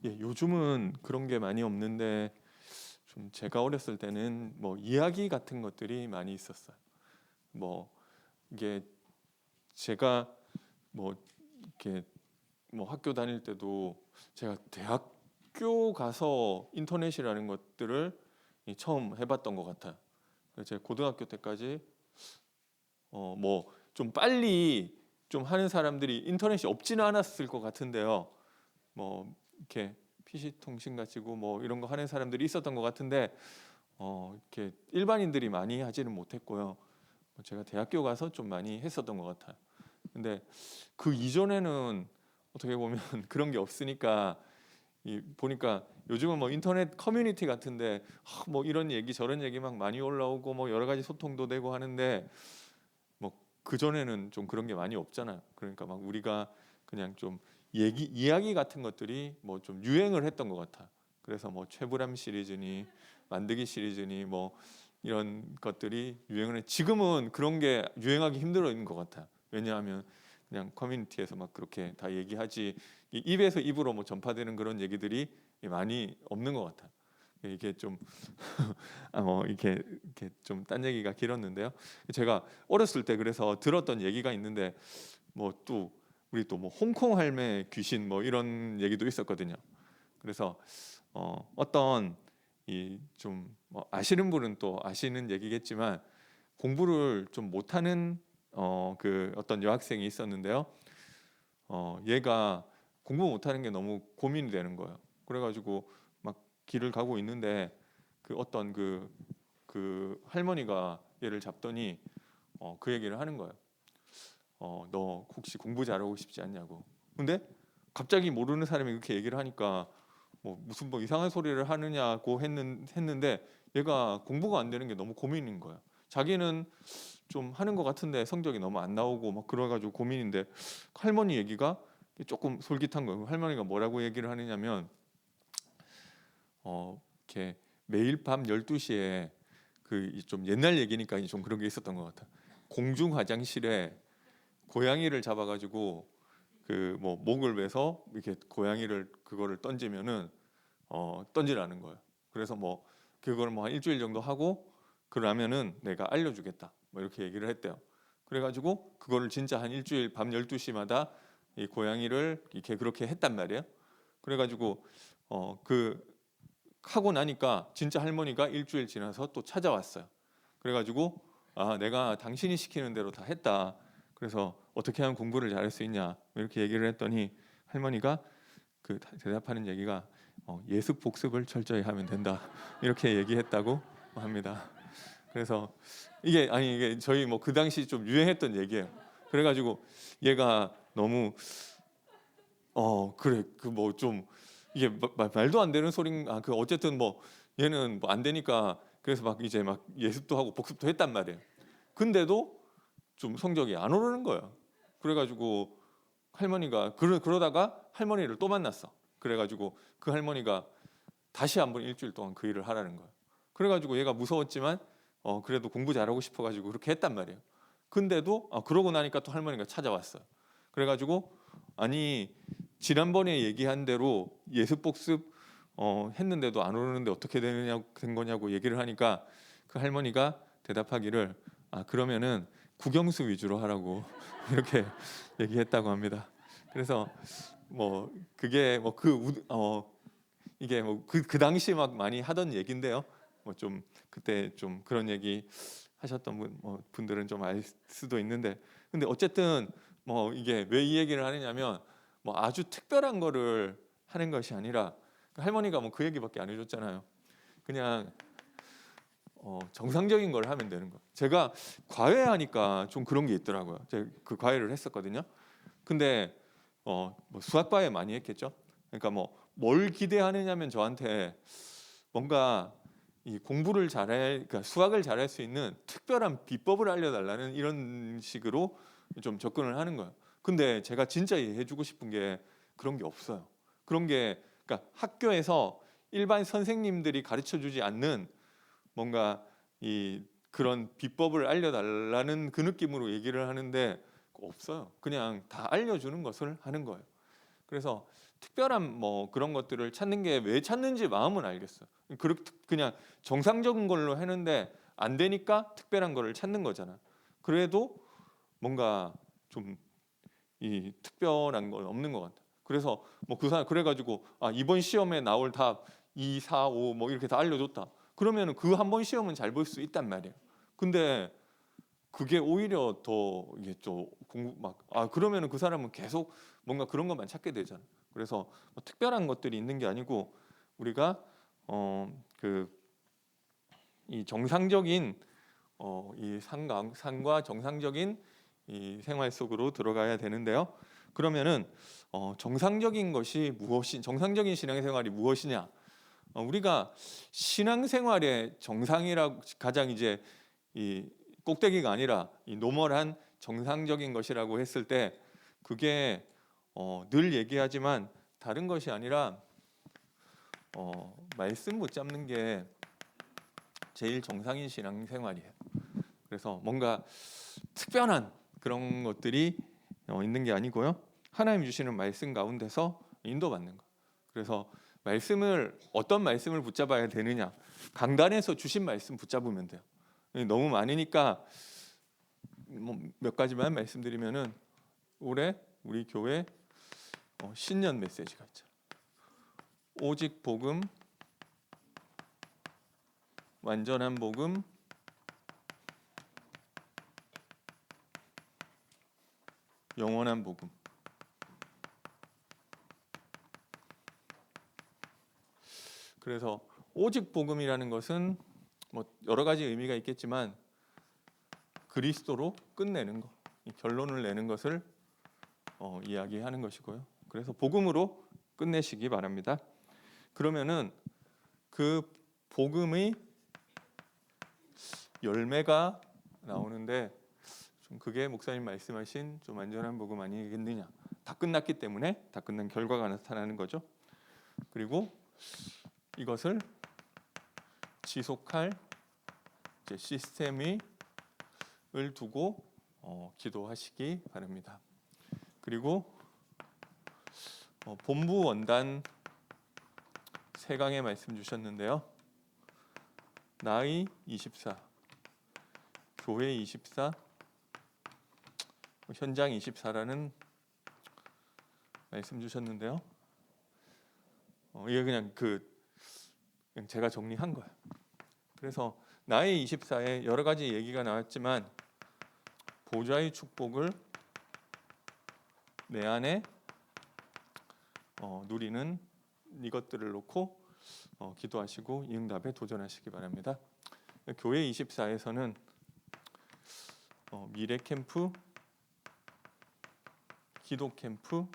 예, 요즘은 그런 게 많이 없는데 좀 제가 어렸을 때는 뭐 이야기 같은 것들이 많이 있었어요. 뭐 이게 제가 뭐 이렇게 뭐 학교 다닐 때도 제가 대학교 가서 인터넷이라는 것들을 처음 해봤던 것 같아요. 제가 고등학교 때까지 뭐 좀 빨리 좀 하는 사람들이 인터넷이 없지는 않았을 것 같은데요. 뭐 이렇게 PC 통신 가지고 뭐 이런 거 하는 사람들이 있었던 것 같은데 이렇게 일반인들이 많이 하지는 못했고요. 제가 대학교 가서 좀 많이 했었던 것 같아요. 근데 그 이전에는 어떻게 보면 그런 게 없으니까 보니까 요즘은 뭐 인터넷 커뮤니티 같은데 뭐 이런 얘기 저런 얘기 막 많이 올라오고 뭐 여러 가지 소통도 되고 하는데 뭐 그전에는 좀 그런 게 많이 없잖아요. 그러니까 막 우리가 그냥 좀 이야기 같은 것들이 뭐 좀 유행을 했던 것 같아. 그래서 뭐 최불암 시리즈니 만드기 시리즈니 뭐 이런 것들이 유행을 해. 지금은 그런 게 유행하기 힘들어진 것 같아. 왜냐하면 그냥 커뮤니티에서 막 그렇게 다 얘기하지 입에서 입으로 뭐 전파되는 그런 얘기들이 많이 없는 것 같아. 이게 좀 이렇게 좀 딴 얘기가 길었는데요. 제가 어렸을 때 그래서 들었던 얘기가 있는데 뭐 또 우리 또 뭐 홍콩 할매 귀신 뭐 이런 얘기도 있었거든요. 그래서 어떤 이좀뭐 아시는 분은 또 아시는 얘기겠지만 공부를 좀 못하는 그 어떤 여학생이 있었는데요. 얘가 공부 못하는 게 너무 고민이 되는 거예요. 그래가지고 막 길을 가고 있는데 그 어떤 그 할머니가 얘를 잡더니 그 얘기를 하는 거예요. 너 혹시 공부 잘하고 싶지 않냐고. 근데 갑자기 모르는 사람이 그렇게 얘기를 하니까 뭐 무슨 뭐 이상한 소리를 하느냐고 했는데 얘가 공부가 안 되는 게 너무 고민인 거예요. 자기는 좀 하는 것 같은데 성적이 너무 안 나오고 막 그래가지고 고민인데 할머니 얘기가 조금 솔깃한 거예요. 할머니가 뭐라고 얘기를 하느냐면 이렇게 매일 밤 12시에 그 좀 옛날 얘기니까 좀 그런 게 있었던 것 같아. 공중 화장실에 고양이를 잡아가지고 그 뭐 목을 매서 이렇게 고양이를 그거를 던지면은 던지라는 거예요. 그래서 뭐 그걸 뭐 한 일주일 정도 하고 그러면은 내가 알려주겠다. 뭐 이렇게 얘기를 했대요. 그래가지고 그거를 진짜 한 일주일 밤 12시마다 이 고양이를 이렇게 그렇게 했단 말이에요. 그래가지고 그 하고 나니까 진짜 할머니가 일주일 지나서 또 찾아왔어요. 그래가지고 아 내가 당신이 시키는 대로 다 했다. 그래서 어떻게 하면 공부를 잘할 수 있냐 이렇게 얘기를 했더니 할머니가 그 대답하는 얘기가 예습 복습을 철저히 하면 된다 이렇게 얘기했다고 합니다. 그래서 이게 저희 뭐 그 당시 좀 유행했던 얘기예요. 그래가지고 얘가 너무 그래 그 뭐 좀 이게 말도 안 되는 소린 그 어쨌든 뭐 얘는 뭐 안 되니까 그래서 막 이제 막 예습도 하고 복습도 했단 말이에요. 근데도 좀 성적이 안 오르는 거예요. 그래가지고 할머니가 그러다가 할머니를 또 만났어. 그래가지고 그 할머니가 다시 한번 일주일 동안 그 일을 하라는 거예요. 그래가지고 얘가 무서웠지만 그래도 공부 잘하고 싶어가지고 그렇게 했단 말이에요. 근데도 그러고 나니까 또 할머니가 찾아왔어요. 그래가지고 아니 지난번에 얘기한 대로 예습 복습 했는데도 안 오르는데 어떻게 된 거냐고 얘기를 하니까 그 할머니가 대답하기를 그러면은 국영수 위주로 하라고 이렇게 얘기했다고 합니다. 그래서 뭐 그게 이게 뭐 그 당시 막 많이 하던 얘기인데요. 뭐 좀 그때 좀 그런 얘기 하셨던 분들은 좀 알 수도 있는데 근데 어쨌든 뭐 이게 왜 이 얘기를 하느냐면 뭐 아주 특별한 거를 하는 것이 아니라 그 할머니가 뭐 그 얘기밖에 안 해줬잖아요. 그냥 정상적인 걸 하면 되는 거. 제가 과외하니까 좀 그런 게 있더라고요. 제가 그 과외를 했었거든요. 근데 뭐 수학 과외 많이 했겠죠. 그러니까 뭐 뭘 기대하느냐면 저한테 뭔가 이 공부를 잘해, 그러니까 수학을 잘할 수 있는 특별한 비법을 알려달라는 이런 식으로 좀 접근을 하는 거예요. 근데 제가 진짜 해주고 싶은 게 그런 게 없어요. 그런 게 그러니까 학교에서 일반 선생님들이 가르쳐 주지 않는 뭔가 그런 비법을 알려달라는 그 느낌으로 얘기를 하는데 없어요. 그냥 다 알려주는 것을 하는 거예요. 그래서 특별한 뭐 그런 것들을 찾는 게 왜 찾는지 마음은 알겠어요. 그냥 정상적인 걸로 했는데 안 되니까 특별한 거를 찾는 거잖아. 그래도 뭔가 좀 이 특별한 건 없는 것 같아. 그래서 뭐 그 사람 그래가지고 이번 시험에 나올 답 2, 4, 5 뭐 이렇게 다 알려줬다. 그러면은 그 한 번 시험은 잘 볼 수 있단 말이에요. 근데 그게 오히려 더 이게 좀 공부 그러면은 그 사람은 계속 뭔가 그런 것만 찾게 되잖아. 그래서 뭐 특별한 것들이 있는 게 아니고 우리가 이 정상적인 이 상과 정상적인 이 생활 속으로 들어가야 되는데요. 그러면은 정상적인 것이 정상적인 신앙생활이 무엇이냐? 우리가 신앙생활의 정상이라고 가장 이제 이 꼭대기가 아니라 이 노멀한 정상적인 것이라고 했을 때 그게 늘 얘기하지만 다른 것이 아니라 말씀 붙잡는 게 제일 정상인 신앙생활이에요. 그래서 뭔가 특별한 그런 것들이 있는 게 아니고요. 하나님 주시는 말씀 가운데서 인도받는 거. 그래서 어떤 말씀을 붙잡아야 되느냐? 강단에서 주신 말씀 붙잡으면 돼요. 너무 많으니까 몇 가지만 말씀드리면은 올해 우리 교회 신년 메시지가 있죠. 오직 복음, 완전한 복음, 영원한 복음. 그래서 오직 복음이라는 것은 뭐 여러 가지 의미가 있겠지만 그리스도로 끝내는 것, 결론을 내는 것을 이야기하는 것이고요. 그래서 복음으로 끝내시기 바랍니다. 그러면은 그 복음의 열매가 나오는데 좀 그게 목사님 말씀하신 좀 완전한 복음 아니겠느냐? 다 끝났기 때문에 다 끝난 결과가 나타나는 거죠. 그리고 이것을 지속할 이제 시스템을 두고 기도하시기 바랍니다. 그리고 본부 원단 3강의 말씀 주셨는데요. 나의 24, 교회 24, 현장 24라는 말씀 주셨는데요. 이게 그냥 제가 정리한 거예요. 그래서 나의 24에 여러 가지 얘기가 나왔지만 보좌의 축복을 내 안에 누리는 이것들을 놓고 기도하시고 이 응답에 도전하시기 바랍니다. 교회 24에서는 미래 캠프, 기도 캠프,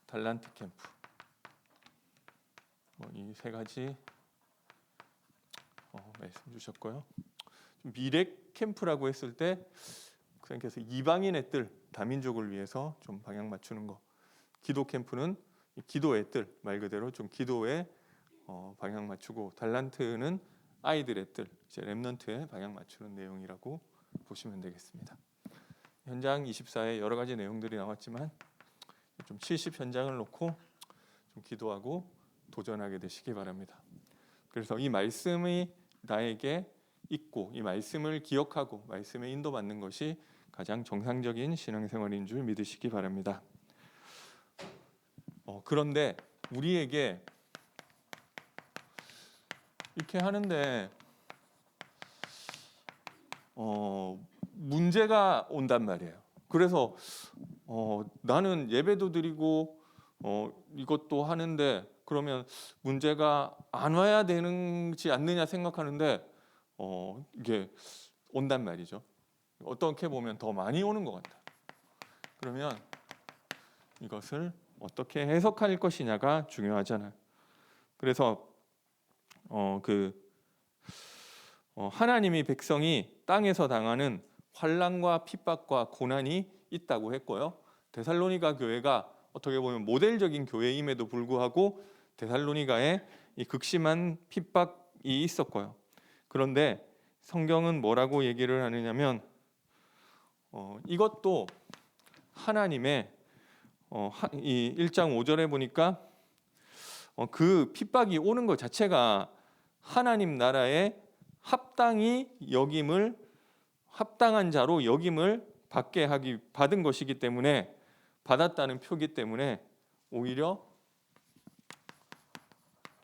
달란트 캠프 이 3가지 말씀 주셨고요. 미래 캠프라고 했을 때 선생님께서 이방인의 뜰, 다민족을 위해서 좀 방향 맞추는 거. 기도 캠프는 기도의 뜰, 말 그대로 좀 기도에 방향 맞추고 달란트는 아이들의 뜰, 이제 렘넌트에 방향 맞추는 내용이라고 보시면 되겠습니다. 현장 24에 여러 가지 내용들이 나왔지만 좀 70 현장을 놓고 좀 기도하고 도전하게 되시기 바랍니다. 그래서 이 말씀이 나에게 있고 이 말씀을 기억하고 말씀에 인도받는 것이 가장 정상적인 신앙생활인 줄 믿으시기 바랍니다. 그런데 우리에게 이렇게 하는데 문제가 온단 말이에요. 그래서 나는 예배도 드리고 이것도 하는데 그러면 문제가 안 와야 되는지 않느냐 생각하는데 이게 온단 말이죠. 어떻게 보면 더 많이 오는 것 같다. 그러면 이것을 어떻게 해석할 것이냐가 중요하잖아요. 그래서 하나님이 백성이 땅에서 당하는 환난과 핍박과 고난이 있다고 했고요. 데살로니가 교회가 어떻게 보면 모델적인 교회임에도 불구하고 데살로니가에 이 극심한 핍박이 있었고요. 그런데 성경은 뭐라고 얘기를 하느냐면 이것도 하나님의 이 1장 5절에 보니까 그 핍박이 오는 것 자체가 하나님 나라에 합당한 자로 여김을 받은 것이기 때문에, 받았다는 표기 때문에 오히려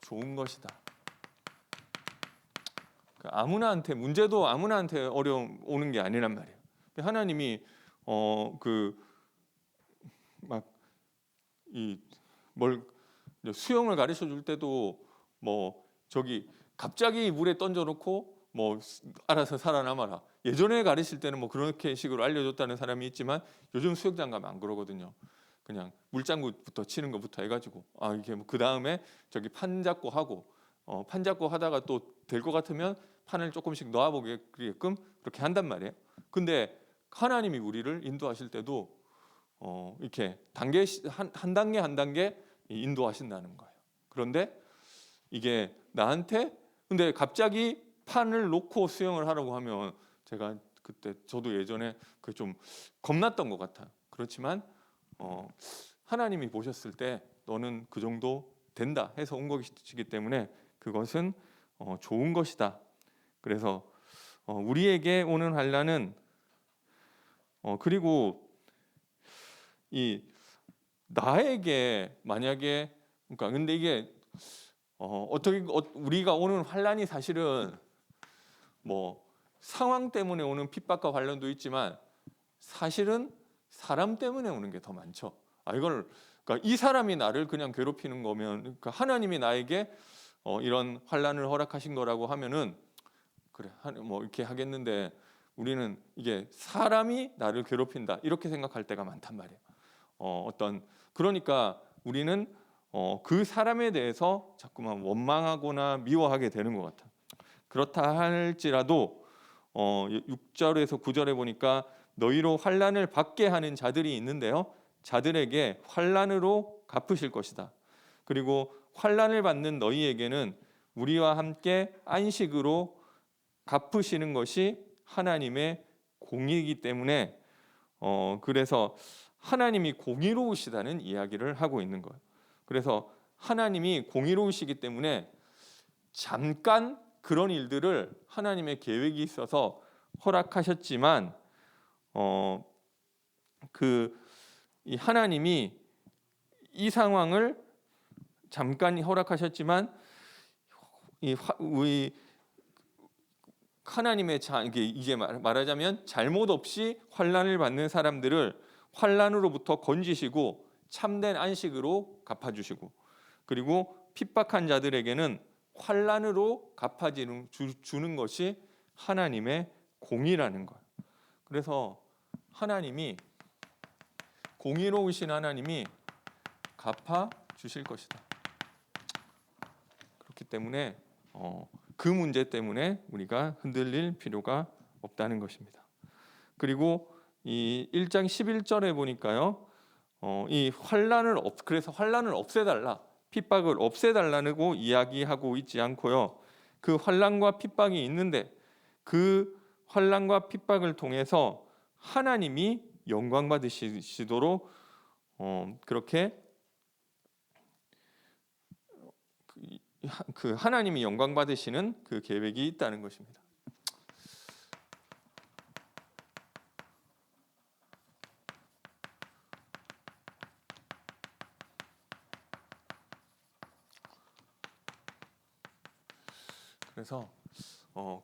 좋은 것이다. 아무나한테, 문제도 아무나한테 어려움 오는 게 아니란 말이에요. 하나님이 수영을 가르쳐 줄 때도 뭐 저기 갑자기 물에 던져놓고 뭐 알아서 살아남아라. 예전에 가르칠 때는 뭐 그렇게 식으로 알려줬다는 사람이 있지만 요즘 수영장 가면 안 그러거든요. 그냥 물장구부터 치는 것부터 해가지고 이게 뭐 그 다음에 저기 판 잡고 하고 판 잡고 하다가 또 될 것 같으면 판을 조금씩 넣어보게끔 그렇게 한단 말이에요. 근데 하나님이 우리를 인도하실 때도 이렇게 한 단계 한 단계 인도하신다는 거예요. 그런데 이게 나한테 근데 갑자기 판을 놓고 수영을 하라고 하면 제가 그때 저도 예전에 그게 좀 겁났던 것 같아요. 그렇지만 하나님이 보셨을 때 너는 그 정도 된다 해서 온 것이기 때문에 그것은 좋은 것이다. 그래서 우리에게 오는 환난은 그리고 이 나에게 만약에 그러니까 근데 이게 어떻게 우리가 오는 환난이 사실은 뭐 상황 때문에 오는 핍박과 환난도 있지만 사실은 사람 때문에 오는 게 더 많죠. 그러니까 이 사람이 나를 그냥 괴롭히는 거면, 그러니까 하나님이 나에게 이런 환난을 허락하신 거라고 하면은 그래 뭐 이렇게 하겠는데, 우리는 이게 사람이 나를 괴롭힌다 이렇게 생각할 때가 많단 말이에요. 그러니까 우리는 그 사람에 대해서 자꾸만 원망하거나 미워하게 되는 것 같아요. 그렇다 할지라도 6절에서 9절에 보니까 너희로 환난을 받게 하는 자들이 있는데요, 자들에게 환난으로 갚으실 것이다. 그리고 환난을 받는 너희에게는 우리와 함께 안식으로 갚으시는 것이 하나님의 공의이기 때문에 그래서 하나님이 공의로우시다는 이야기를 하고 있는 거예요. 그래서 하나님이 공의로우시기 때문에 잠깐 그런 일들을 하나님의 계획이 있어서 허락하셨지만 이 하나님이 이 상황을 잠깐 허락하셨지만 하나님의 이제 말하자면 잘못 없이 환난을 받는 사람들을 환난으로부터 건지시고 참된 안식으로 갚아주시고, 그리고 핍박한 자들에게는 환난으로 갚아주는 것이 하나님의 공의라는 것. 그래서 하나님이 공의로우신 하나님이 갚아주실 것이다. 그렇기 때문에 그 문제 때문에 우리가 흔들릴 필요가 없다는 것입니다. 그리고 이 1장 11절에 보니까요, 그래서 환난을 없애달라, 핍박을 없애달라고 이야기하고 있지 않고요, 그 환난과 핍박이 있는데 그 환난과 핍박을 통해서 하나님이 영광 받으시도록 그렇게 그 하나님이 영광 받으시는 그 계획이 있다는 것입니다. 그래서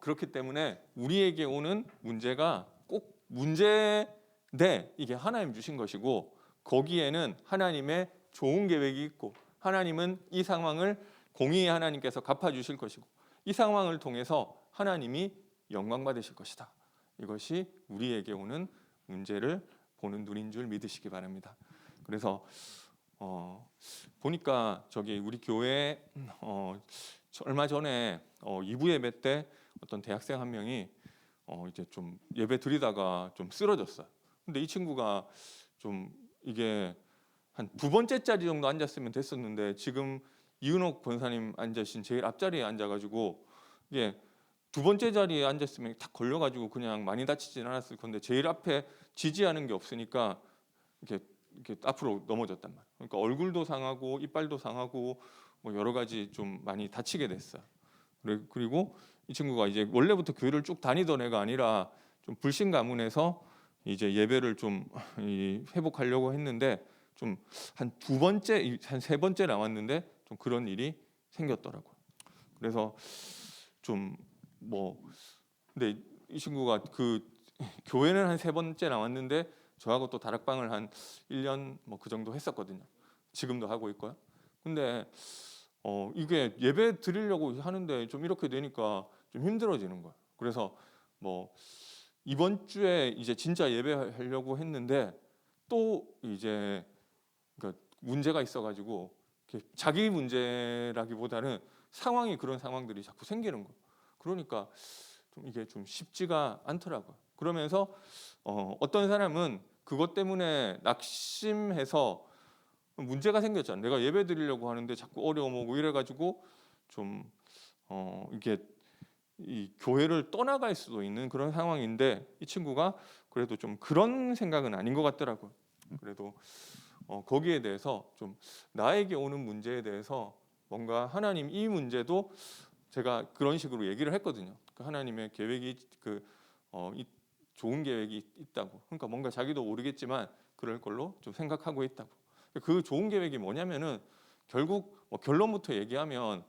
그렇기 때문에 우리에게 오는 문제가 꼭 문제인데 이게 하나님 주신 것이고, 거기에는 하나님의 좋은 계획이 있고, 하나님은 이 상황을 공의의 하나님께서 갚아주실 것이고, 이 상황을 통해서 하나님이 영광 받으실 것이다. 이것이 우리에게 오는 문제를 보는 눈인 줄 믿으시기 바랍니다. 그래서 보니까 저기 우리 교회 얼마 전에 2부 예배 때 어떤 대학생 한 명이 이제 좀 예배 드리다가 좀 쓰러졌어요. 근데 이 친구가 좀 이게 한 두 번째 자리 정도 앉았으면 됐었는데, 지금 이은옥 권사님 앉으신 제일 앞자리에 앉아가지고 이게 두 번째 자리에 앉았으면 탁 걸려가지고 그냥 많이 다치진 않았을 건데, 제일 앞에 지지하는 게 없으니까 이렇게 이렇게 앞으로 넘어졌단 말이에요. 그러니까 얼굴도 상하고 이빨도 상하고 뭐 여러 가지 좀 많이 다치게 됐어요. 그리고 이 친구가 이제 원래부터 교회를 쭉 다니던 애가 아니라 좀 불신 가문에서 이제 예배를 좀 회복하려고 했는데 좀 한 두 번째, 한 세 번째 나왔는데 좀 그런 일이 생겼더라고요. 그래서 좀 뭐 근데 이 친구가 그 교회는 한 세 번째 나왔는데 저하고 또 다락방을 한 1년 뭐 그 정도 했었거든요. 지금도 하고 있고요. 근데 이게 예배 드리려고 하는데 좀 이렇게 되니까 좀 힘들어지는 거예요. 그래서 뭐 이번 주에 이제 진짜 예배하려고 했는데 또 이제 그러니까 문제가 있어가지고 자기 문제라기보다는 상황이 그런 상황들이 자꾸 생기는 거예요. 그러니까 좀 이게 좀 쉽지가 않더라고요. 그러면서 어떤 사람은 그것 때문에 낙심해서 문제가 생겼잖아요. 내가 예배 드리려고 하는데 자꾸 어려움 오고 이래가지고 좀 이게 이 교회를 떠나갈 수도 있는 그런 상황인데 이 친구가 그래도 좀 그런 생각은 아닌 것 같더라고요. 그래도 거기에 대해서 좀 나에게 오는 문제에 대해서 뭔가 하나님 이 문제도 제가 그런 식으로 얘기를 했거든요. 하나님의 계획이 좋은 계획이 있다고. 그러니까 뭔가 자기도 모르겠지만 그럴 걸로 좀 생각하고 있다고. 그 좋은 계획이 뭐냐면은 결국 결론부터 얘기하면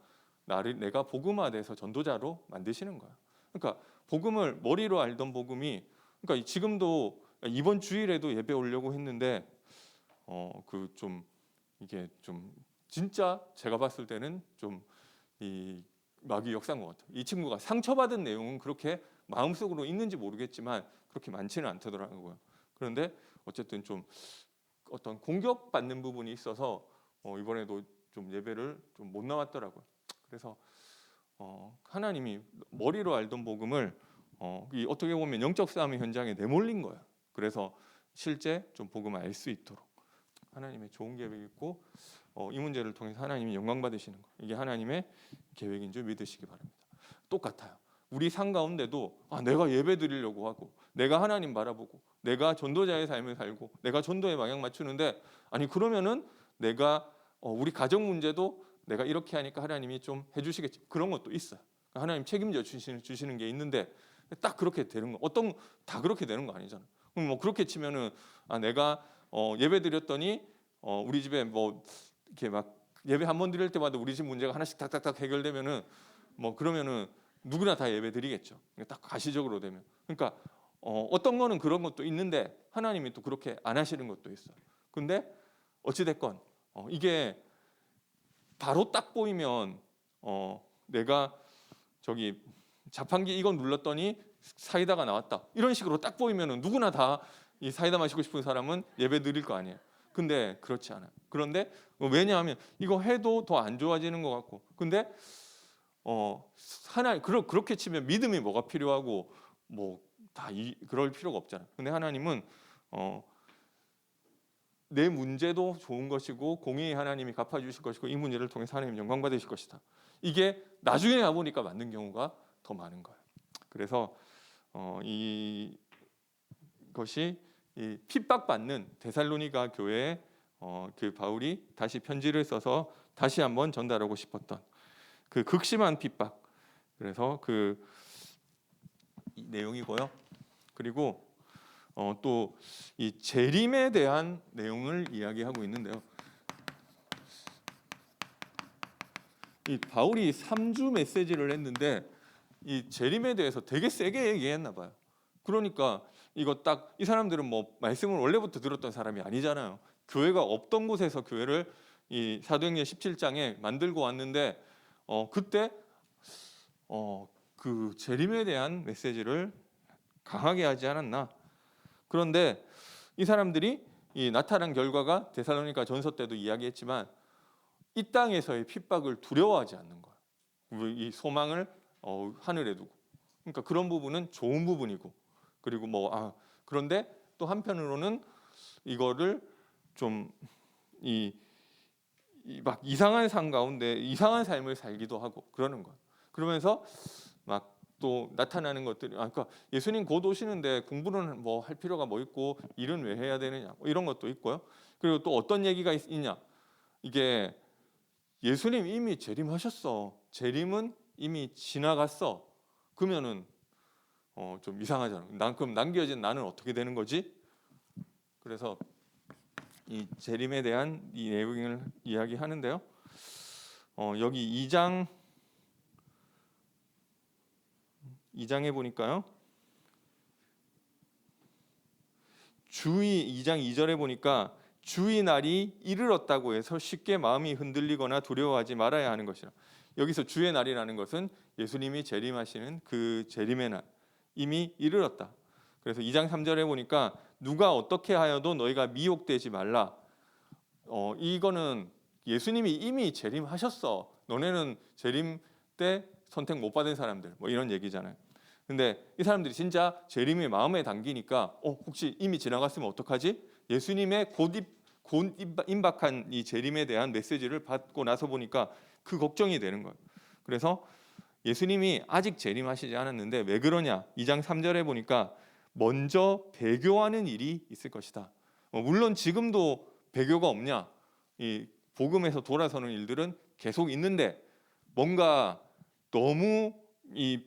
내가 복음화돼서 전도자로 만드시는 거야. 그러니까 복음을 머리로 알던 복음이 그러니까 지금도 이번 주일에도 예배 오려고 했는데 그 좀 이게 좀 진짜 제가 봤을 때는 좀 이 마귀 역사인 것 같아요. 이 친구가 상처받은 내용은 그렇게 마음속으로 있는지 모르겠지만 그렇게 많지는 않더라고요. 그런데 어쨌든 좀 어떤 공격받는 부분이 있어서 이번에도 좀 예배를 좀 못 나왔더라고요. 그래서 하나님이 머리로 알던 복음을 어떻게 보면 영적 싸움의 현장에 내몰린 거예요. 그래서 실제 좀 복음을 알 수 있도록 하나님의 좋은 계획이 있고 이 문제를 통해서 하나님이 영광 받으시는 거, 이게 하나님의 계획인 줄 믿으시기 바랍니다. 똑같아요. 우리 삶 가운데도 내가 예배 드리려고 하고 내가 하나님 바라보고 내가 전도자의 삶을 살고 내가 전도에 방향 맞추는데 아니 그러면은 내가 우리 가정 문제도 내가 이렇게 하니까 하나님이 좀 해주시겠지, 그런 것도 있어요. 하나님 책임져 주시는 게 있는데 딱 그렇게 되는 거, 다 그렇게 되는 거 아니잖아요. 그럼 뭐 그렇게 치면은 내가 예배 드렸더니 우리 집에 뭐 이렇게 막 예배 한 번 드릴 때마다 우리 집 문제가 하나씩 탁탁탁 해결되면은 뭐 그러면은 누구나 다 예배 드리겠죠. 딱 가시적으로 되면. 그러니까 어떤 거는 그런 것도 있는데 하나님이 또 그렇게 안 하시는 것도 있어요. 근데 어찌 됐건 이게 바로 딱 보이면 내가 저기 자판기 이건 눌렀더니 사이다가 나왔다, 이런 식으로 딱 보이면은 누구나 다 이 사이다 마시고 싶은 사람은 예배 드릴 거 아니에요. 근데 그렇지 않아요. 그런데 왜냐하면 이거 해도 더 안 좋아지는 것 같고, 근데 그렇게 치면 믿음이 뭐가 필요하고 뭐 다 그럴 필요가 없잖아요. 근데 하나님은 내 문제도 좋은 것이고 공의의 하나님이 갚아주실 것이고 이 문제를 통해서 하나님 영광 받으실 것이다. 이게 나중에 가보니까 맞는 경우가 더 많은 거예요. 그래서 이것이 이 핍박받는 데살로니가 교회에 그 바울이 다시 편지를 써서 다시 한번 전달하고 싶었던 그 극심한 핍박, 그래서 그 내용이고요. 그리고 또 이 재림에 대한 내용을 이야기하고 있는데요. 이 바울이 3주 메시지를 했는데 이 재림에 대해서 되게 세게 얘기했나 봐요. 그러니까 이거 딱 이 사람들은 뭐 말씀을 원래부터 들었던 사람이 아니잖아요. 교회가 없던 곳에서 교회를 이 사도행전 17장에 만들고 왔는데 그때 그 재림에 대한 메시지를 강하게 하지 않았나. 그런데 이 사람들이 이 나타난 결과가 데살로니가 전서 때도 이야기했지만 이 땅에서의 핍박을 두려워하지 않는 거예요. 이 소망을 하늘에 두고. 그러니까 그런 부분은 좋은 부분이고, 그리고 그런데 또 한편으로는 이거를 좀 막 이상한 삶 가운데 이상한 삶을 살기도 하고 그러는 거예요. 그러면서 막 또 나타나는 것들이 그러니까 예수님 곧 오시는데 공부는 뭐 할 필요가 뭐 있고 일은 왜 해야 되느냐 뭐 이런 것도 있고요. 그리고 또 어떤 얘기가 있냐 이게 예수님 이미 재림하셨어. 재림은 이미 지나갔어. 그러면은 좀 이상하잖아. 그럼 남겨진 나는 어떻게 되는 거지? 그래서 이 재림에 대한 이 내용을 이야기하는데요. 여기 2장에 보니까요. 주의 2장 2절에 보니까 주의 날이 이르렀다고 해서 쉽게 마음이 흔들리거나 두려워하지 말아야 하는 것이라. 여기서 주의 날이라는 것은 예수님이 재림하시는 그 재림의 날 이미 이르렀다. 그래서 2장 3절에 보니까 누가 어떻게 하여도 너희가 미혹되지 말라. 이거는 예수님이 이미 재림하셨어. 너네는 재림 때 선택 못 받은 사람들 뭐 이런 얘기잖아요. 근데 이 사람들이 진짜 재림이 마음에 담기니까 혹시 이미 지나갔으면 어떡하지? 예수님의 곧 임박한 이 재림에 대한 메시지를 받고 나서 보니까 그 걱정이 되는 거예요. 그래서 예수님이 아직 재림하시지 않았는데 왜 그러냐? 2장 3절에 보니까 먼저 배교하는 일이 있을 것이다. 물론 지금도 배교가 없냐? 이 복음에서 돌아서는 일들은 계속 있는데 뭔가 너무 이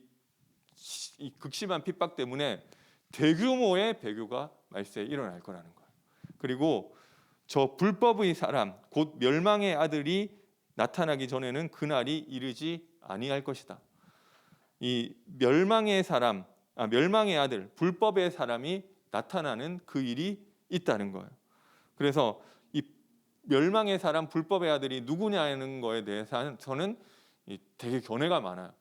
극심한 핍박 때문에 대규모의 배교가 말세에 일어날 거라는 거예요. 그리고 저 불법의 사람 곧 멸망의 아들이 나타나기 전에는 그날이 이르지 아니할 것이다. 이 멸망의 사람, 멸망의 아들, 불법의 사람이 나타나는 그 일이 있다는 거예요. 그래서 이 멸망의 사람, 불법의 아들이 누구냐는 거에 대해서는 되게 견해가 많아요.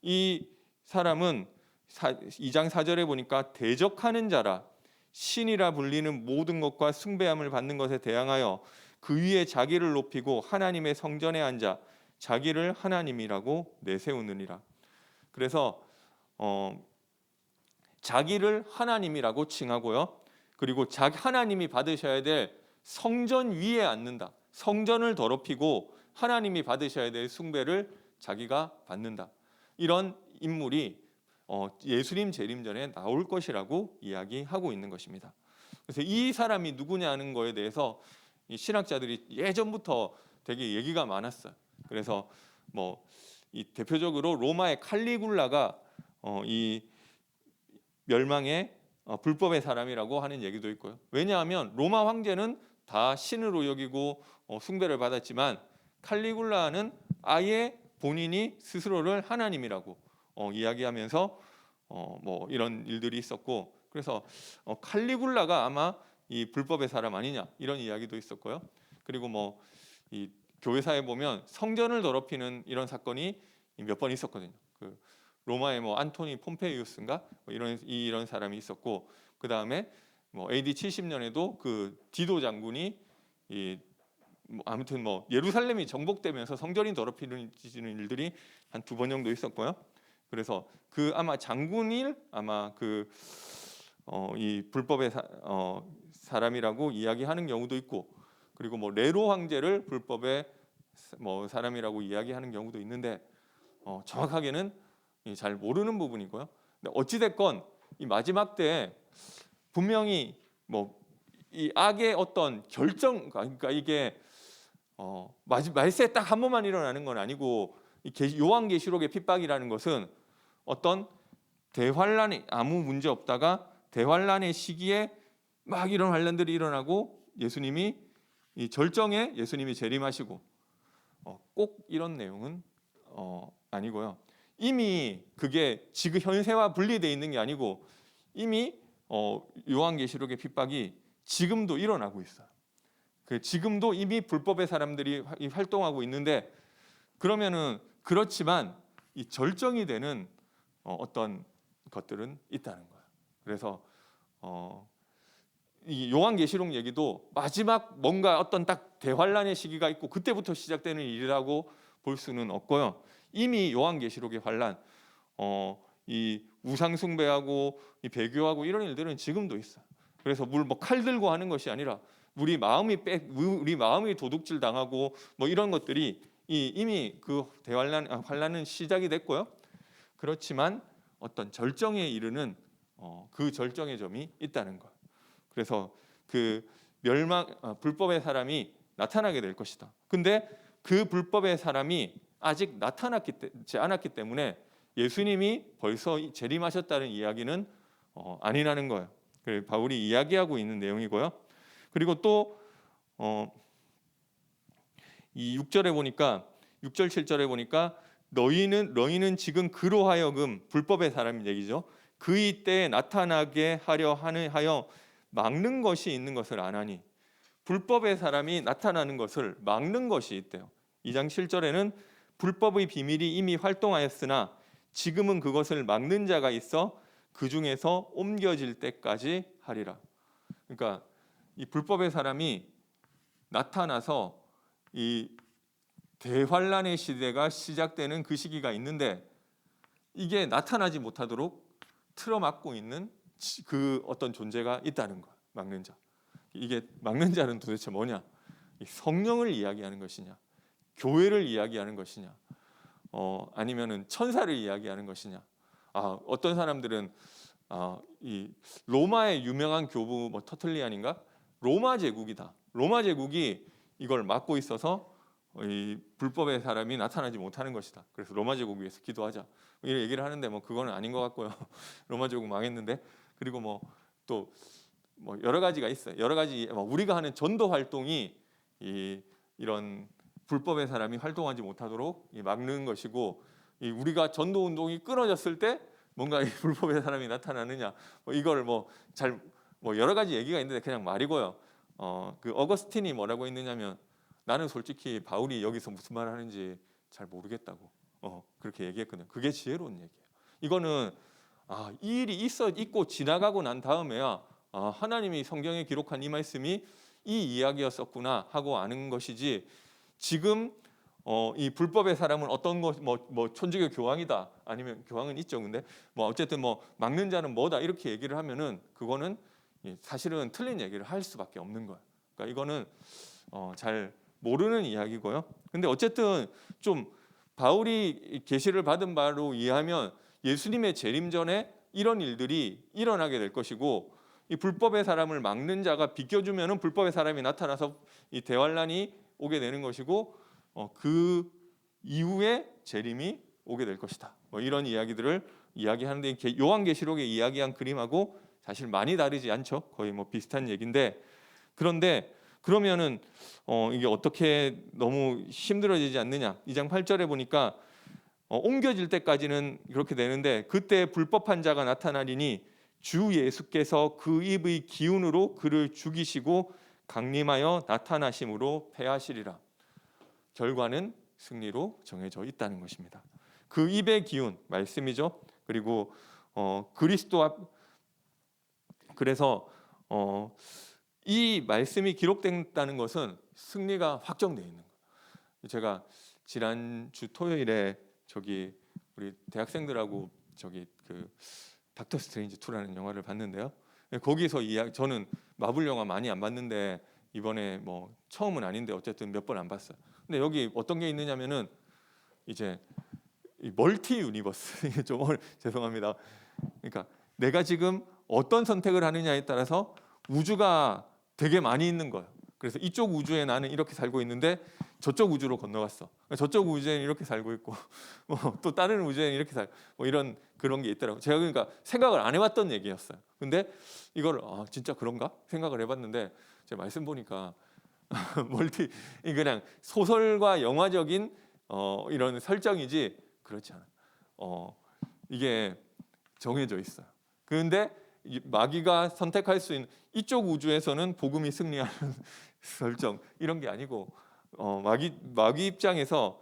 이 사람은 2장 4절에 보니까 대적하는 자라 신이라 불리는 모든 것과 숭배함을 받는 것에 대항하여 그 위에 자기를 높이고 하나님의 성전에 앉아 자기를 하나님이라고 내세우느니라. 그래서 자기를 하나님이라고 칭하고요. 그리고 하나님이 받으셔야 될 성전 위에 앉는다. 성전을 더럽히고 하나님이 받으셔야 될 숭배를 자기가 받는다. 이런 인물이 예수님 재림 전에 나올 것이라고 이야기하고 있는 것입니다. 그래서 이 사람이 누구냐는 거에 대해서 이 신학자들이 예전부터 되게 얘기가 많았어요. 그래서 이 대표적으로 로마의 칼리굴라가 이 멸망의 불법의 사람이라고 하는 얘기도 있고요. 왜냐하면 로마 황제는 다 신으로 여기고 숭배를 받았지만 칼리굴라는 아예 본인이 스스로를 하나님이라고 이야기하면서 이런 일들이 있었고, 그래서 칼리굴라가 아마 이 불법의 사람 아니냐 이런 이야기도 있었고요. 그리고 이 교회사에 보면 성전을 더럽히는 이런 사건이 몇 번 있었거든요. 그 로마의 안토니 폼페이우스인가 이런 사람이 있었고, 그 다음에 AD 70년에도 그 디도 장군이 아무튼 예루살렘이 정복되면서 성전이 더럽히는 일들이 한 2번 정도 있었고요. 그래서 그 아마 장군일 아마 이 불법의 사람이라고 이야기하는 경우도 있고, 그리고 네로 황제를 불법의 사람이라고 이야기하는 경우도 있는데 정확하게는 잘 모르는 부분이고요. 근데 어찌 됐건 이 마지막 때 분명히 이 악의 어떤 결정, 그러니까 이게 말세 딱 한 번만 일어나는 건 아니고 요한계시록의 핍박이라는 것은 어떤 대환란이 아무 문제 없다가 대환란의 시기에 막 이런 환란들이 일어나고 예수님이 이 절정에 예수님이 재림하시고 꼭 이런 내용은 아니고요. 이미 그게 지금 현세와 분리되어 있는 게 아니고 이미 요한계시록의 핍박이 지금도 일어나고 있어요. 지금도 이미 불법의 사람들이 활동하고 있는데, 그러면은 그렇지만 이 절정이 되는 어떤 것들은 있다는 거예요. 그래서 이 요한계시록 얘기도 마지막 뭔가 어떤 딱 대환란의 시기가 있고 그때부터 시작되는 일이라고 볼 수는 없고요. 이미 요한계시록의 환란, 이 우상 숭배하고 이 배교하고 이런 일들은 지금도 있어요. 그래서 칼 들고 하는 것이 아니라 우리 마음이 도둑질 당하고 이런 것들이 이미 그 환란은 시작이 됐고요. 그렇지만 어떤 절정에 이르는 그 절정의 점이 있다는 것. 그래서 그 불법의 사람이 나타나게 될 것이다. 근데 그 불법의 사람이 아직 나타나지 않았기 때문에 예수님이 벌써 재림하셨다는 이야기는 아니라는 거예요. 바울이 이야기하고 있는 내용이고요. 그리고 또 이 6절에 보니까 6절 7절에 보니까 너희는 지금 그로 하여금 불법의 사람 얘기죠. 그이 때에 나타나게 하여 막는 것이 있는 것을 아나니, 불법의 사람이 나타나는 것을 막는 것이 있대요. 2장 7절에는 불법의 비밀이 이미 활동하였으나 지금은 그것을 막는 자가 있어 그 중에서 옮겨질 때까지 하리라. 그러니까 이 불법의 사람이 나타나서 이 대환란의 시대가 시작되는 그 시기가 있는데, 이게 나타나지 못하도록 틀어막고 있는 그 어떤 존재가 있다는 거야. 막는 자. 이게 막는 자는 도대체 뭐냐? 성령을 이야기하는 것이냐, 교회를 이야기하는 것이냐, 아니면은 천사를 이야기하는 것이냐. 어떤 사람들은 이 로마의 유명한 교부 터틀리안인가, 로마 제국이다. 로마 제국이 이걸 막고 있어서 이 불법의 사람이 나타나지 못하는 것이다. 그래서 로마 제국 위해서 기도하자. 이런 얘기를 하는데 그거는 아닌 것 같고요. 로마 제국 망했는데. 그리고 또 여러 가지가 있어요. 여러 가지 우리가 하는 전도 활동이 이런 불법의 사람이 활동하지 못하도록 막는 것이고, 우리가 전도 운동이 끊어졌을 때 뭔가 이 불법의 사람이 나타나느냐, 이걸 여러 가지 얘기가 있는데 그냥 말이고요. 그 어거스틴이 뭐라고 했느냐면, 나는 솔직히 바울이 여기서 무슨 말 하는지 잘 모르겠다고 그렇게 얘기했거든요. 그게 지혜로운 얘기예요. 이거는 이 일이 있고 지나가고 난 다음에야 하나님이 성경에 기록한 이 말씀이 이 이야기였었구나 하고 아는 것이지, 지금 이 불법의 사람은 어떤 것, 천주교 교황이다, 아니면 교황은 있죠. 근데 어쨌든 막는 자는 뭐다 이렇게 얘기를 하면은 그거는 사실은 틀린 얘기를 할 수밖에 없는 거예요. 그러니까 이거는 잘 모르는 이야기고요. 근데 어쨌든 좀 바울이 계시를 받은 바로 이해하면 예수님의 재림 전에 이런 일들이 일어나게 될 것이고, 이 불법의 사람을 막는 자가 비껴주면은 불법의 사람이 나타나서 이 대환란이 오게 되는 것이고, 그 이후에 재림이 오게 될 것이다. 이런 이야기들을 이야기하는데, 요한계시록에 이야기한 그림하고 사실 많이 다르지 않죠. 거의 비슷한 얘기인데, 그런데 그러면은 이게 어떻게 너무 힘들어지지 않느냐? 2장 8절에 보니까 옮겨질 때까지는 그렇게 되는데, 그때 불법한 자가 나타나리니 주 예수께서 그 입의 기운으로 그를 죽이시고 강림하여 나타나심으로 패하시리라. 결과는 승리로 정해져 있다는 것입니다. 그 입의 기운, 말씀이죠. 그리고 그리스도 앞, 그래서 이 말씀이 기록됐다는 것은 승리가 확정되어 있는 거예요. 제가 지난주 토요일에 우리 대학생들하고 그 닥터 스트레인지 2라는 영화를 봤는데요. 거기서 저는 마블 영화 많이 안 봤는데 이번에 처음은 아닌데 어쨌든 몇 번 안 봤어요. 근데 여기 어떤 게 있느냐면은 이제 이 멀티 유니버스 좀 죄송합니다. 그러니까 내가 지금 어떤 선택을 하느냐에 따라서 우주가 되게 많이 있는 거예요. 그래서 이쪽 우주에 나는 이렇게 살고 있는데 저쪽 우주로 건너갔어. 저쪽 우주에는 이렇게 살고 있고 또 다른 우주에는 이렇게 살고 이런 그런 게 있더라고요. 제가 그러니까 생각을 안 해봤던 얘기였어요. 근데 이걸 진짜 그런가 생각을 해봤는데, 제가 말씀 보니까 그냥 소설과 영화적인 이런 설정이지 그렇지 않아요. 이게 정해져 있어요. 그런데 마귀가 선택할 수 있는 이쪽 우주에서는 복음이 승리하는 설정 이런 게 아니고, 마귀 입장에서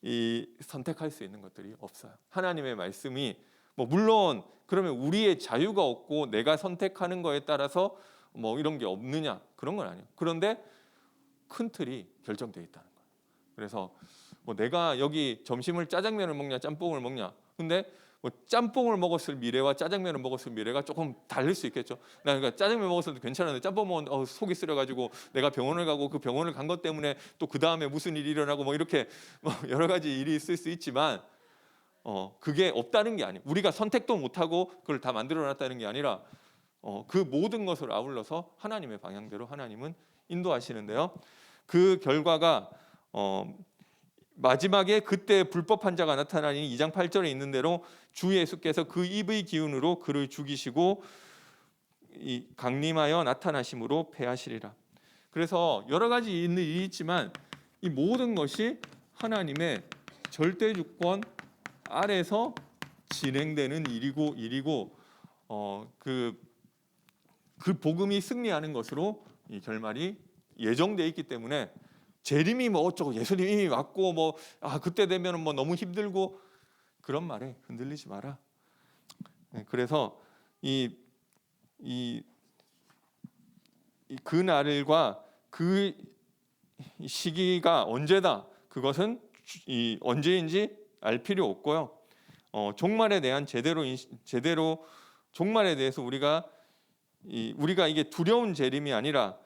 이 선택할 수 있는 것들이 없어요. 하나님의 말씀이 물론 그러면 우리의 자유가 없고 내가 선택하는 거에 따라서 이런 게 없느냐, 그런 건 아니에요. 그런데 큰 틀이 결정되어 있다는 거예요. 그래서 내가 여기 점심을 짜장면을 먹냐 짬뽕을 먹냐, 근데 짬뽕을 먹었을 미래와 짜장면을 먹었을 미래가 조금 다를 수 있겠죠. 그러니까 짜장면 먹었을 때 괜찮았는데 짬뽕 먹으면 속이 쓰려가지고 내가 병원을 가고 그 병원을 간 것 때문에 또 그 다음에 무슨 일이 일어나고 이렇게 여러 가지 일이 있을 수 있지만, 그게 없다는 게 아니에요. 우리가 선택도 못하고 그걸 다 만들어놨다는 게 아니라 그 모든 것을 아울러서 하나님의 방향대로 하나님은 인도하시는데요. 그 결과가 마지막에 그때 불법한 자가 나타나니 2장 8절에 있는 대로 주 예수께서 그 입의 기운으로 그를 죽이시고 강림하여 나타나심으로 패하시리라. 그래서 여러 가지 일이 있지만 이 모든 것이 하나님의 절대 주권 아래서 진행되는 일이고 그 복음이 승리하는 것으로 이 결말이 예정돼 있기 때문에 재림이 뭐 어쩌고 예수님 이미 왔고 뭐 그때 되면은 뭐 너무 힘들고 그런 말에 흔들리지 마라. 그래서 그 날과 그 시기가 언제다 그것은 언제인지 알 필요 없고요. 종말에 대한 제대로 종말에 대해서 우리가 이게 두려운 재림이 아니라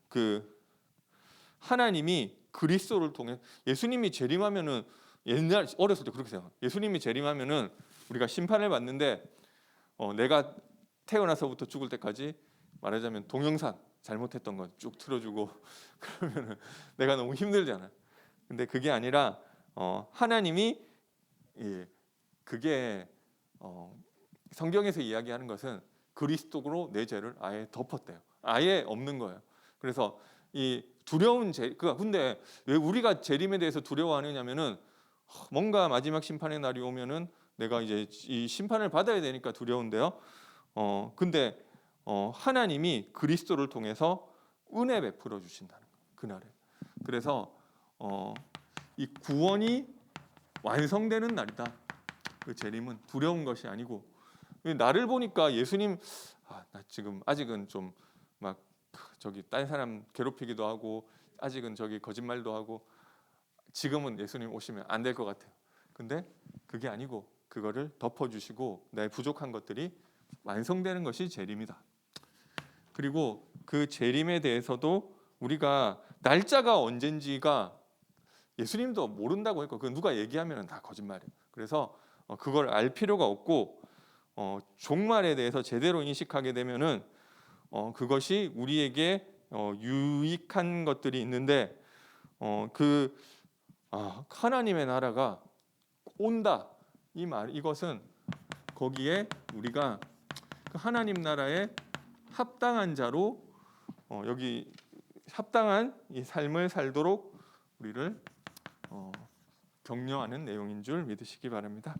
그 하나님이 그리스도를 통해 예수님이 재림하면은 옛날 어렸을 때 그렇게 생각. 예수님이 재림하면은 우리가 심판을 받는데 내가 태어나서부터 죽을 때까지 말하자면 동영상 잘못했던 거 쭉 틀어주고 그러면은 내가 너무 힘들잖아. 근데 그게 아니라 하나님이 그게 성경에서 이야기하는 것은 그리스도로 내 죄를 아예 덮었대요. 아예 없는 거예요. 그래서 이 두려운 근데 왜 우리가 재림에 대해서 두려워하느냐면은 뭔가 마지막 심판의 날이 오면은 내가 이제 이 심판을 받아야 되니까 두려운데요. 근데 하나님이 그리스도를 통해서 은혜 베풀어 주신다는 거예요. 그날에. 그래서 이 구원이 완성되는 날이다. 그 재림은 두려운 것이 아니고 나를 보니까 예수님 나 지금 아직은 좀 막 저기 딴 사람 괴롭히기도 하고 아직은 저기 거짓말도 하고 지금은 예수님 오시면 안 될 것 같아요. 근데 그게 아니고 그거를 덮어주시고 내 부족한 것들이 완성되는 것이 재림이다. 그리고 그 재림에 대해서도 우리가 날짜가 언젠지가 예수님도 모른다고 했고 그 누가 얘기하면 다 거짓말이에요. 그래서 그걸 알 필요가 없고 종말에 대해서 제대로 인식하게 되면은 그것이 우리에게 유익한 것들이 있는데 하나님의 나라가 온다 이것은 거기에 우리가 그 하나님 나라에 합당한 자로 여기 합당한 이 삶을 살도록 우리를 격려하는 내용인 줄 믿으시기 바랍니다.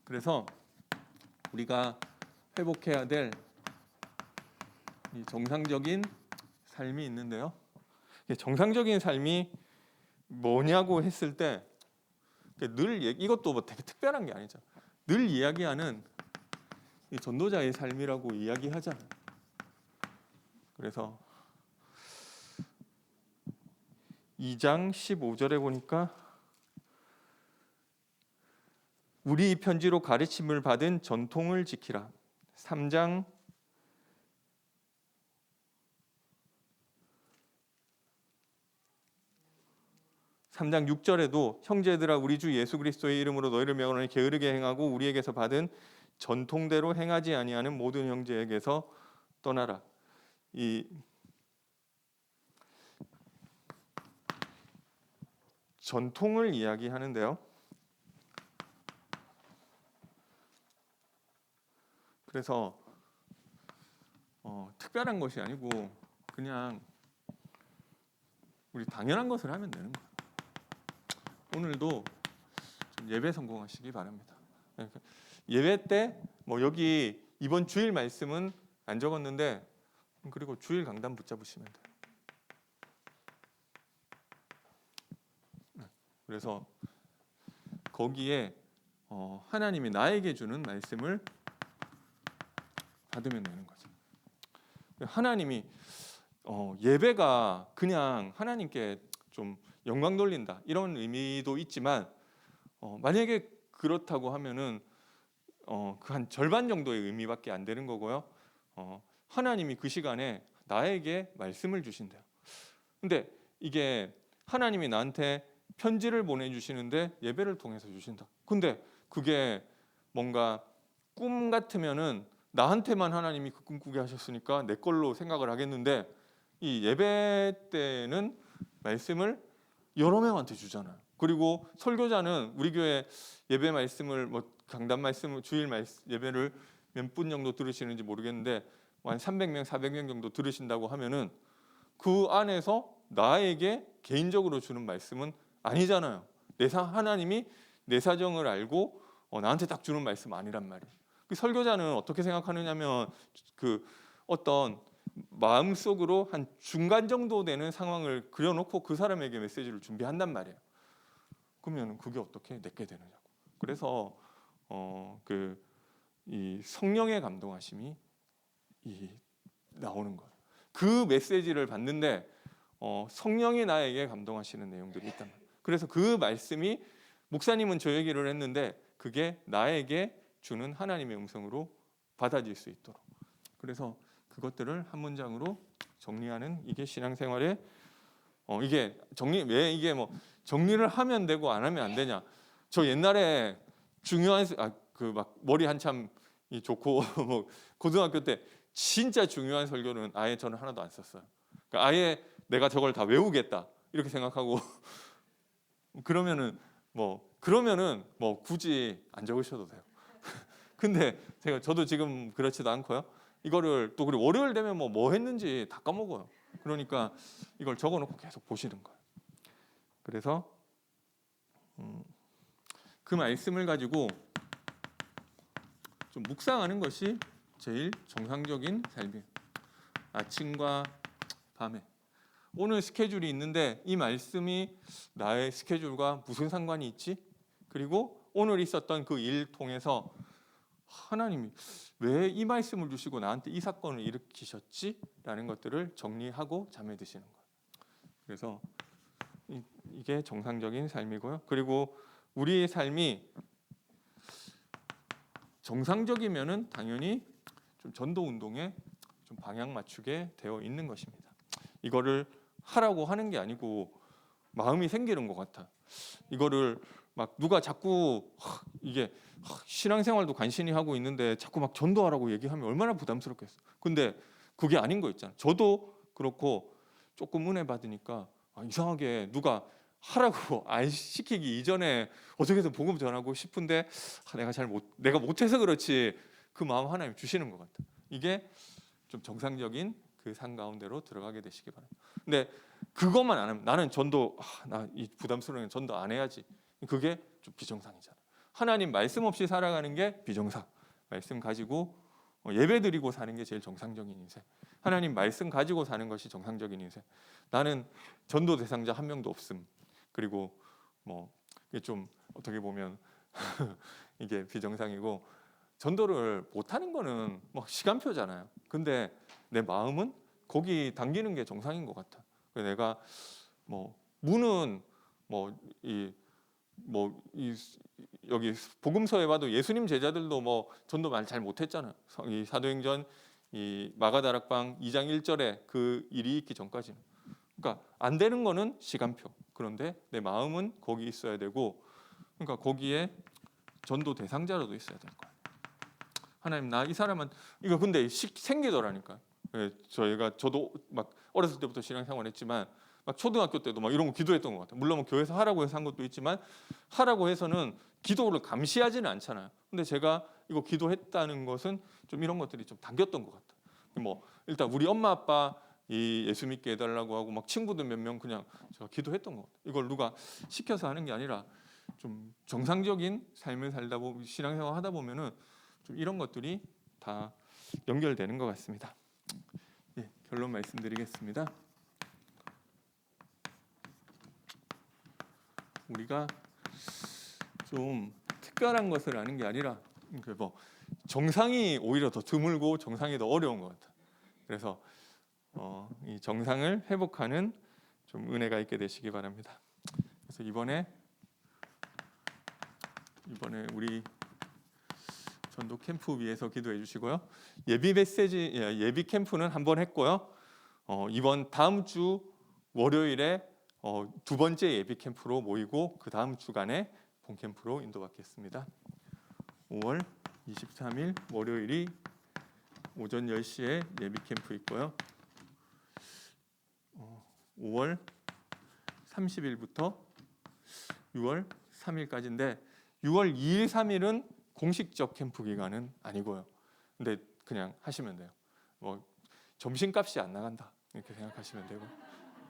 그래서 우리가 회복해야 될 이 정상적인 삶이 있는데요. 정상적인 삶이 뭐냐고 했을 때 늘 이것도 뭐 되게 특별한 게 아니죠. 늘 이야기하는 이 전도자의 삶이라고 이야기하잖아요. 그래서 2장 15절에 보니까 우리 편지로 가르침을 받은 전통을 지키라. 3장 6절에도 형제들아 우리 주 예수 그리스도의 이름으로 너희를 명하노니 게으르게 행하고 우리에게서 받은 전통대로 행하지 아니하는 모든 형제에게서 떠나라. 이 전통을 이야기하는데요. 그래서 특별한 것이 아니고 그냥 우리 당연한 것을 하면 되는 거예요. 오늘도 좀 예배 성공하시기 바랍니다. 예배 때 뭐 여기 이번 주일 말씀은 안 적었는데 그리고 주일 강단 붙잡으시면 돼요. 그래서 거기에 하나님이 나에게 주는 말씀을 받으면 되는 거죠. 하나님이 예배가 그냥 하나님께 좀 영광 돌린다 이런 의미도 있지만 만약에 그렇다고 하면은 그 한 절반 정도의 의미밖에 안 되는 거고요. 하나님이 그 시간에 나에게 말씀을 주신대요. 근데 이게 하나님이 나한테 편지를 보내주시는데 예배를 통해서 주신다. 근데 그게 뭔가 꿈 같으면은 나한테만 하나님이 그 꿈 꾸게 하셨으니까 내 걸로 생각을 하겠는데, 이 예배 때는 말씀을 여러 명한테 주잖아요. 그리고 설교자는 우리 교회 예배 말씀을 뭐 강단 말씀을 주일 말씀 예배를 몇 분 정도 들으시는지 모르겠는데 한 300명, 400명 정도 들으신다고 하면은 그 안에서 나에게 개인적으로 주는 말씀은 아니잖아요. 하나님이 내 사정을 알고 나한테 딱 주는 말씀 아니란 말이에요. 그 설교자는 어떻게 생각하느냐면 그 어떤 마음속으로 한 중간 정도 되는 상황을 그려놓고 그 사람에게 메시지를 준비한단 말이에요. 그러면 그게 어떻게 내게 되느냐고. 그래서 이 성령의 감동하심이 나오는 거예요. 그 메시지를 받는데 성령이 나에게 감동하시는 내용들이 있단 말이에요. 그래서 그 말씀이 목사님은 저 얘기를 했는데 그게 나에게 주는 하나님의 음성으로 받아질 수 있도록. 그래서 그것들을 한 문장으로 정리하는 이게 신앙생활의 이게 왜 이게 뭐 정리를 하면 되고 안 하면 안 되냐. 저 옛날에 중요한 그 막 머리 한참 좋고 뭐 고등학교 때 진짜 중요한 설교는 아예 저는 하나도 안 썼어요. 그러니까 아예 내가 저걸 다 외우겠다 이렇게 생각하고 그러면은 뭐 굳이 안 적으셔도 돼요. 근데 저도 지금 그렇지도 않고요. 이거를 또 그리고 월요일 되면 뭐 했는지 다 까먹어요. 그러니까 이걸 적어놓고 계속 보시는 거예요. 그래서 그 말씀을 가지고 좀 묵상하는 것이 제일 정상적인 삶이에요. 아침과 밤에 오늘 스케줄이 있는데 이 말씀이 나의 스케줄과 무슨 상관이 있지? 그리고 오늘 있었던 그 일 통해서 하나님이 왜 이 말씀을 주시고 나한테 이 사건을 일으키셨지? 라는 것들을 정리하고 잠에 드시는 거예요. 그래서 이게 정상적인 삶이고요. 그리고 우리의 삶이 정상적이면은 당연히 좀 전도 운동에 좀 방향 맞추게 되어 있는 것입니다. 이거를 하라고 하는 게 아니고 마음이 생기는 것 같아. 이거를 막 누가 자꾸 이게 신앙생활도 간신히 하고 있는데 자꾸 막 전도하라고 얘기하면 얼마나 부담스럽겠어. 근데 그게 아닌 거 있잖아. 저도 그렇고 조금 은혜 받으니까 이상하게 누가 하라고 안 시키기 이전에 어떻게든 복음 전하고 싶은데 내가 못해서 그렇지 그 마음 하나님 주시는 것 같아. 이게 좀 정상적인 그 산 가운데로 들어가게 되시기 바랍니다. 근데 그것만 안 하면 나는 전도 나 이 부담스러운 전도 안 해야지. 그게 좀 비정상이잖아. 하나님 말씀 없이 살아가는 게 비정상. 말씀 가지고 예배 드리고 사는 게 제일 정상적인 인생. 하나님 말씀 가지고 사는 것이 정상적인 인생. 나는 전도 대상자 한 명도 없음. 그리고 뭐 이게 좀 어떻게 보면 이게 비정상이고 전도를 못하는 거는 뭐 시간표잖아요. 근데 내 마음은 거기 당기는 게 정상인 것 같아. 내가 뭐 문은 여기 복음서에 봐도 예수님 제자들도 뭐 전도 말 잘 못했잖아요. 이 사도행전 이 마가다락방 2장 1절에 그 일이 있기 전까지는. 그러니까 안 되는 거는 시간표. 그런데 내 마음은 거기 있어야 되고, 그러니까 거기에 전도 대상자로도 있어야 될 거예요. 하나님 나 이 사람은 이거 근데 생기더라니까. 저도 막 어렸을 때부터 신앙생활했지만 막 초등학교 때도 막 이런 거 기도했던 것 같아요. 물론 뭐 교회에서 하라고 해서 한 것도 있지만 하라고 해서는 기도를 감시하지는 않잖아요. 근데 제가 이거 기도했다는 것은 좀 이런 것들이 좀 당겼던 것 같아요. 뭐 일단 우리 엄마 아빠 이 예수 믿게 해달라고 하고 막 친구들 몇 명 그냥 제가 기도했던 것 같아요. 이걸 누가 시켜서 하는 게 아니라 좀 정상적인 삶을 살다 보면 신앙생활 하다 보면은 좀 이런 것들이 다 연결되는 것 같습니다. 예, 결론 말씀드리겠습니다. 우리가 좀 특별한 것을 아는 게 아니라 뭐 정상이 오히려 더 드물고 정상이 더 어려운 것 같아. 그래서 이 정상을 회복하는 좀 은혜가 있게 되시기 바랍니다. 그래서 이번에 우리 전도 캠프 위해서 기도해 주시고요. 예비 캠프는 한번 했고요. 이번 다음 주 월요일에 두 번째 예비 캠프로 모이고 그 다음 주간에 본 캠프로 인도받겠습니다. 5월 23일 월요일이 오전 10시에 예비 캠프 있고요. 5월 30일부터 6월 3일까지인데 6월 2일, 3일은 공식적 캠프 기간은 아니고요. 근데 그냥 하시면 돼요. 뭐 점심값이 안 나간다 이렇게 생각하시면 되고,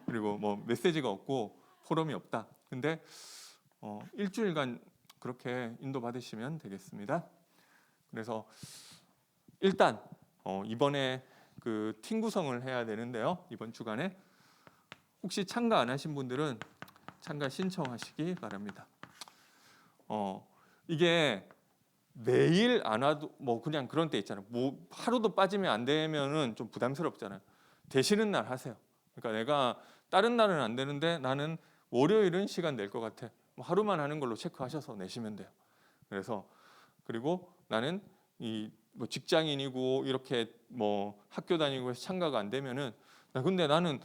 그리고 뭐 메시지가 없고 포럼이 없다. 근데 일주일간 그렇게 인도 받으시면 되겠습니다. 그래서 일단 이번에 그 팀 구성을 해야 되는데요. 이번 주간에 혹시 참가 안 하신 분들은 참가 신청하시기 바랍니다. 이게 매일 안 와도 뭐 그냥 그런 때 있잖아요. 뭐 하루도 빠지면 안 되면은 좀 부담스럽잖아요. 되시는 날 하세요. 그러니까 내가 다른 날은 안 되는데 나는 월요일은 시간 낼 것 같아. 뭐 하루만 하는 걸로 체크하셔서 내시면 돼요. 그래서 그리고 나는 뭐 직장인이고 이렇게 뭐 학교 다니고 해서 참가가 안 되면은 근데 나는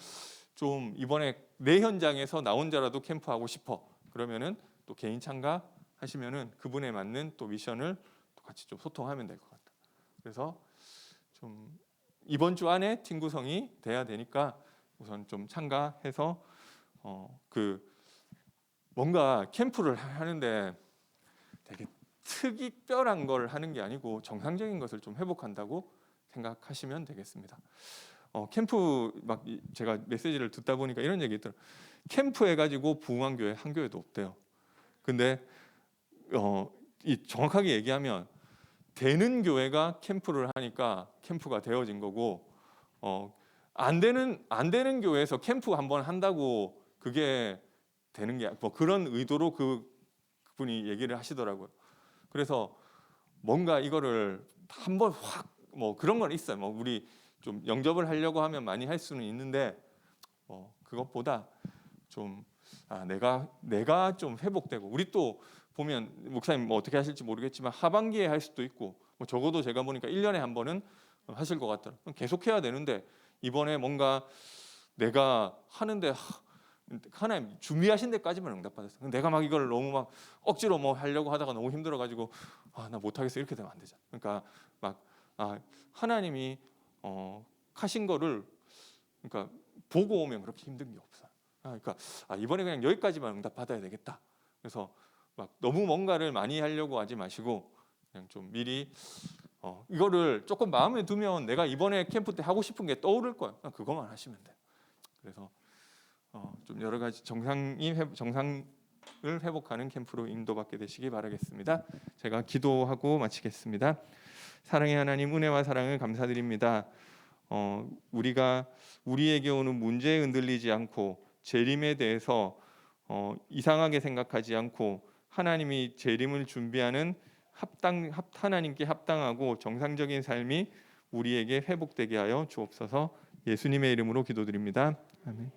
좀 이번에 내 현장에서 나 혼자라도 캠프하고 싶어. 그러면은 또 개인 참가하시면은 그분에 맞는 또 미션을 또 같이 좀 소통하면 될 것 같아요. 그래서 좀 이번 주 안에 팀 구성이 돼야 되니까 우선 좀 참가해서 그 뭔가 캠프를 하는데 되게 특이별한 걸 하는 게 아니고 정상적인 것을 좀 회복한다고 생각하시면 되겠습니다. 캠프 막 제가 메시지를 듣다 보니까 이런 얘기 있더라고요. 캠프 해가지고 부흥한 교회 한 교회도 없대요. 근데 이 정확하게 얘기하면 되는 교회가 캠프를 하니까 캠프가 되어진 거고, 안 되는 교회에서 캠프 한번 한다고 그게 되는 게 뭐 그런 의도로 그분이 얘기를 하시더라고요. 그래서 뭔가 이거를 한번 확 뭐 그런 건 있어요. 뭐 우리 좀 영접을 하려고 하면 많이 할 수는 있는데 그것보다 좀 내가 좀 회복되고, 우리 또 보면 목사님 뭐 어떻게 하실지 모르겠지만 하반기에 할 수도 있고, 뭐 적어도 제가 보니까 1년에 한 번은 하실 것 같더라고요. 계속 해야 되는데 이번에 뭔가 내가 하는데 하나님 준비하신 데까지만 응답받았어요. 내가 막 이걸 너무 막 억지로 뭐 하려고 하다가 너무 힘들어가지고 나 못하겠어 이렇게 되면 안 되잖아. 그러니까 막 하나님이 하신 거를 그러니까 보고 오면 그렇게 힘든 게 없어요. 그러니까 이번에 그냥 여기까지만 응답받아야 되겠다. 그래서 막 너무 뭔가를 많이 하려고 하지 마시고 그냥 좀 미리 이거를 조금 마음에 두면 내가 이번에 캠프 때 하고 싶은 게 떠오를 거예요. 그것만 하시면 돼요. 그래서 좀 여러 가지 정상을 회복하는 캠프로 인도받게 되시기 바라겠습니다. 제가 기도하고 마치겠습니다. 사랑의 하나님, 은혜와 사랑을 감사드립니다. 우리가 우리에게 오는 문제에 흔들리지 않고 재림에 대해서 이상하게 생각하지 않고 하나님이 재림을 준비하는 하나님께 합당하고 정상적인 삶이 우리에게 회복되게 하여 주옵소서. 예수님의 이름으로 기도드립니다. 아멘.